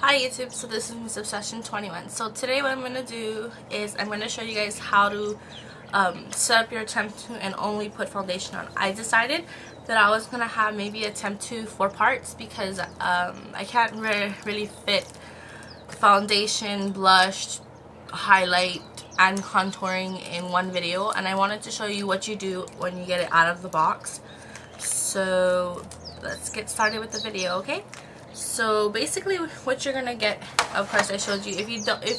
Hi YouTube, so this is Miss Obsession 21. So today what I'm going to do is I'm going to show you guys how to set up your Temptu and only put foundation on. I decided that I was going to have maybe a Temptu 4 parts because I can't really fit foundation, blush, highlight, and contouring in one video, and I wanted to show you what you do when you get it out of the box. So let's get started with the video, okay? So basically what you're gonna get, of course I showed you. If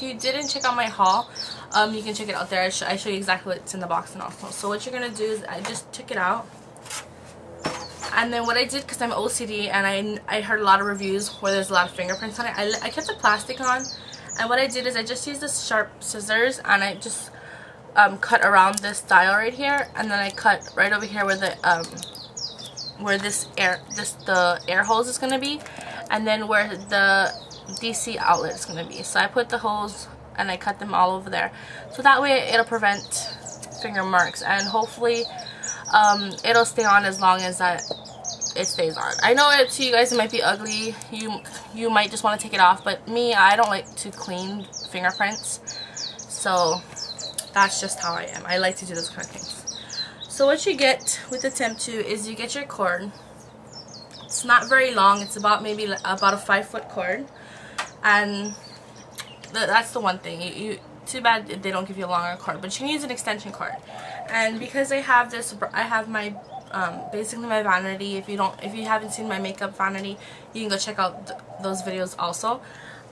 you didn't check out my haul, you can check it out there. I show you exactly what's in the box and also. So what you're gonna do is I just took it out, and then what I did, because I'm OCD and I heard a lot of reviews where there's a lot of fingerprints on it, I kept the plastic on, and what I did is I just used the sharp scissors and I just cut around this dial right here, and then I cut right over here where the air hose is gonna be, and then where the DC outlet is going to be. So I put the holes and I cut them all over there. So that way it'll prevent finger marks, and hopefully it'll stay on as long as it stays on. I know to you guys it might be ugly. You might just want to take it off, but me, I don't like to clean fingerprints. So that's just how I am. I like to do those kind of things. So what you get with the Temptu is you get your cord. It's not very long. It's about maybe about a 5-foot cord, and that's the one thing. Too bad they don't give you a longer cord, but you can use an extension cord. And because I have this, I have my basically my vanity. If you haven't seen my makeup vanity, you can go check out those videos also.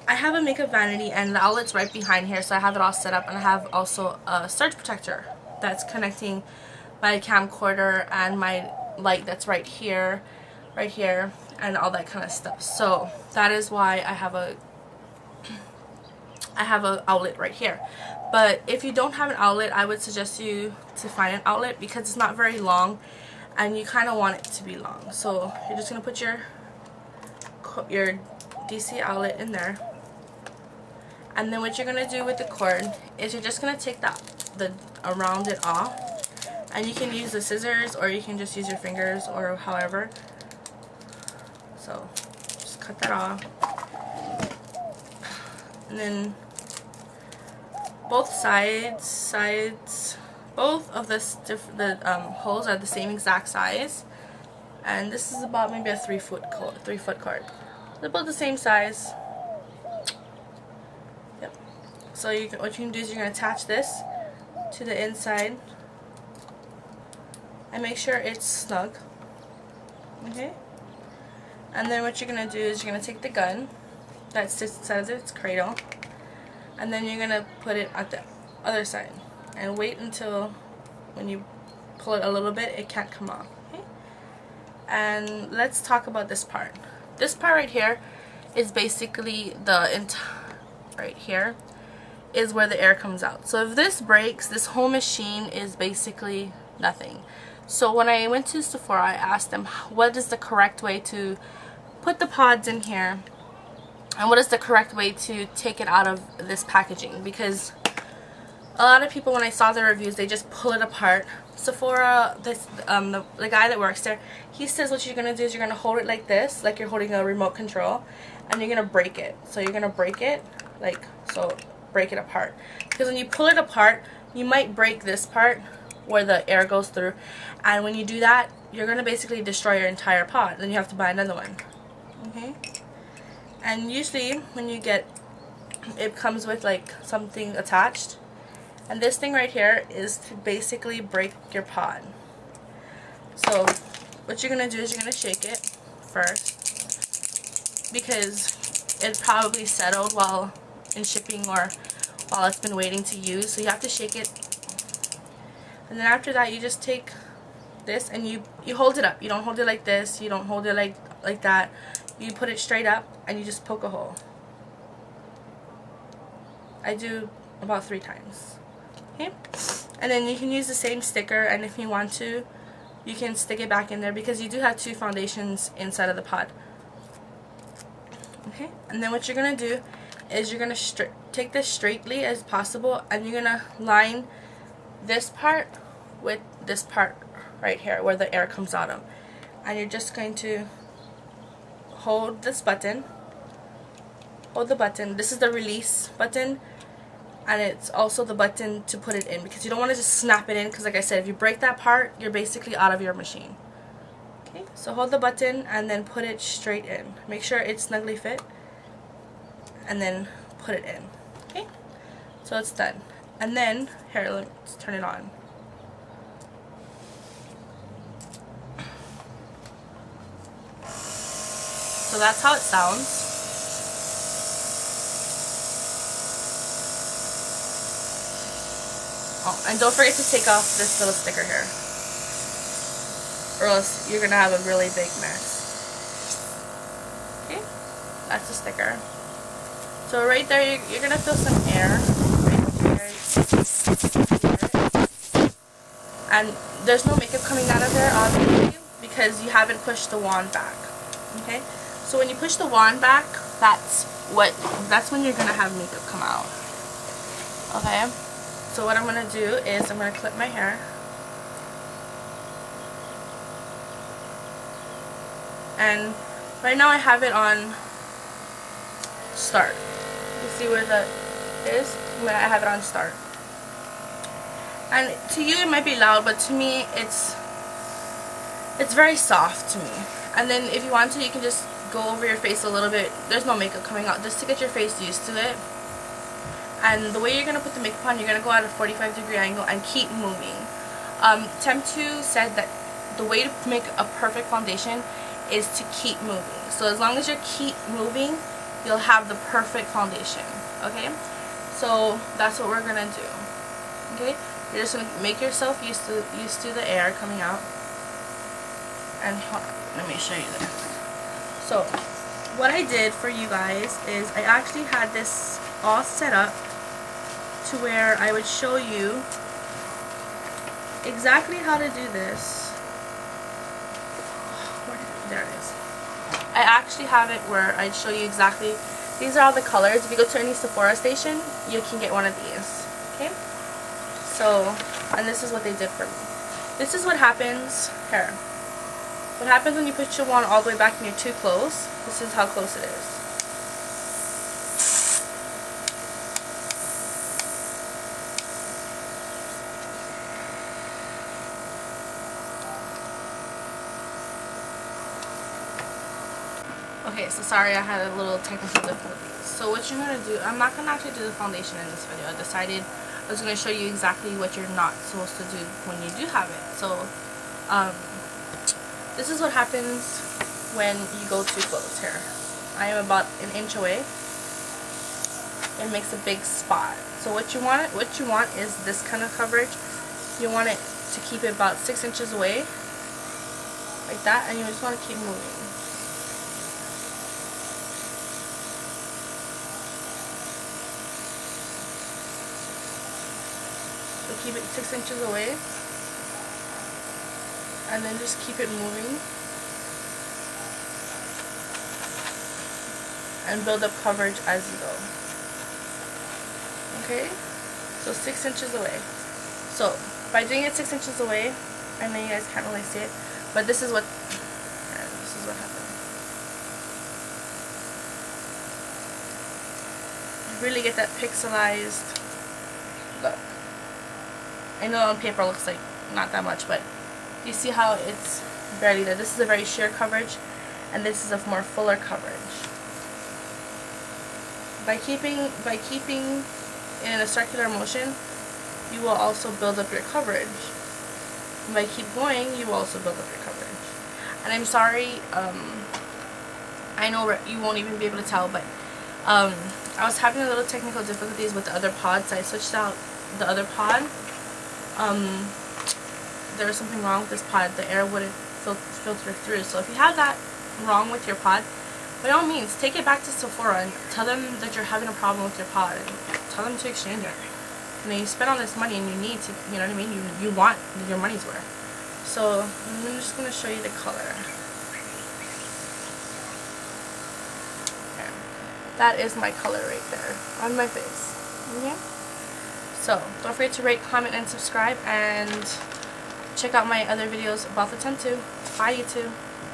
I have a makeup vanity, and the outlet's right behind here, so I have it all set up, and I have also a surge protector that's connecting my camcorder and my light that's right here, and all that kind of stuff. So that is why I have a outlet right here. But if you don't have an outlet, I would suggest you to find an outlet, because it's not very long and you kind of want it to be long. So you're just gonna put your DC outlet in there, and then what you're gonna do with the cord is you're just gonna take around it off, and you can use the scissors or you can just use your fingers or however. So just cut that off, and then both both of the holes are the same exact size, and this is about maybe a 3-foot cord. They're both the same size. Yep. So what you can do is you're gonna attach this to the inside and make sure it's snug. Okay. And then what you're going to do is you're going to take the gun that sits inside of its cradle, and then you're going to put it at the other side and wait until when you pull it a little bit it can't come off. Okay? And let's talk about this part. This part right here is basically right here is where the air comes out. So if this breaks, this whole machine is basically nothing. So when I went to Sephora, I asked them what is the correct way to put the pods in here, and what is the correct way to take it out of this packaging, because a lot of people, when I saw the reviews, they just pull it apart. Sephora, the guy that works there, he says what you're gonna do is you're gonna hold it like this, like you're holding a remote control, and you're gonna break it. So you're gonna break it like so, break it apart, because when you pull it apart you might break this part where the air goes through, and when you do that you're gonna basically destroy your entire pod. Then you have to buy another one. Okay, and usually when you get it comes with like something attached, and this thing right here is to basically break your pod. So what you're gonna do is you're gonna shake it first, because it probably settled while in shipping or while it's been waiting to use, so you have to shake it. And then after that you just take this and you hold it up. You don't hold it like this, you don't hold it like that. You put it straight up and you just poke a hole. I do about 3 times. Okay? And then you can use the same sticker, and if you want to you can stick it back in there, because you do have 2 foundations inside of the pod. Okay? And then what you're going to do is you're going to take this straightly as possible, and you're going to line this part with this part right here where the air comes out of, and you're just going to hold this button hold the button. This is the release button, and it's also the button to put it in, because you don't want to just snap it in, because like I said, if you break that part, you're basically out of your machine. Okay, so hold the button and then put it straight in. Make sure it's snugly fit, and then put it in. Okay, so it's done. And then, here, let's turn it on. So that's how it sounds. Oh, and don't forget to take off this little sticker here, or else you're gonna have a really big mess. Okay, that's the sticker. So right there, you're gonna feel some air right there. And there's no makeup coming out of there, obviously, because you haven't pushed the wand back. Okay, so when you push the wand back, that's when you're gonna have makeup come out. Okay, so what I'm gonna do is I'm gonna clip my hair, and right now I have it on start. You see where that is? I have it on start. And to you it might be loud, but to me it's very soft to me. And then if you want to, you can just go over your face a little bit. There's no makeup coming out, just to get your face used to it. And the way you're going to put the makeup on, you're going to go at a 45-degree angle and keep moving. Temptu said that the way to make a perfect foundation is to keep moving. So as long as you keep moving, you'll have the perfect foundation. Okay? So that's what we're going to do. Okay? You're just going to make yourself used to the air coming out. And hold on, let me show you this. So what I did for you guys is I actually had this all set up to where I would show you exactly how to do this. There it is. I actually have it where I'd show you exactly, these are all the colors. If you go to any Sephora station, you can get one of these. Okay? So, and this is what they did for me. This is what happens here. What happens when you put your wand all the way back and you're too close? This is how close it is. Okay, so sorry I had a little technical difficulty. So what you're going to do, I'm not going to actually do the foundation in this video. I decided I was going to show you exactly what you're not supposed to do when you do have it. So, this is what happens when you go too close here. I am about an inch away. It makes a big spot. So what you want is this kind of coverage. You want it to keep it about 6 inches away, like that, and you just want to keep moving. So keep it 6 inches away. And then just keep it moving and build up coverage as you go. Okay, so 6 inches away. So by doing it 6 inches away, I know you guys can't really see it, but this is what happened. You really get that pixelized look. I know on paper it looks like not that much, but you see how it's barely there. This is a very sheer coverage, and this is a more fuller coverage. By keeping in a circular motion, you will also build up your coverage. And by keep going, you will also build up your coverage. And I'm sorry, I know you won't even be able to tell, but I was having a little technical difficulties with the other pod, so I switched out the other pod. There was something wrong with this pod. The air wouldn't filter through. So if you have that wrong with your pod, by all means, take it back to Sephora and tell them that you're having a problem with your pod, and tell them to exchange it. You know, you spend all this money and you need to, you know what I mean? You want your money's worth. So I'm just going to show you the color. Okay. That is my color right there on my face. Okay? So don't forget to rate, comment, and subscribe, and check out my other videos about the Temptu. Bye, YouTube.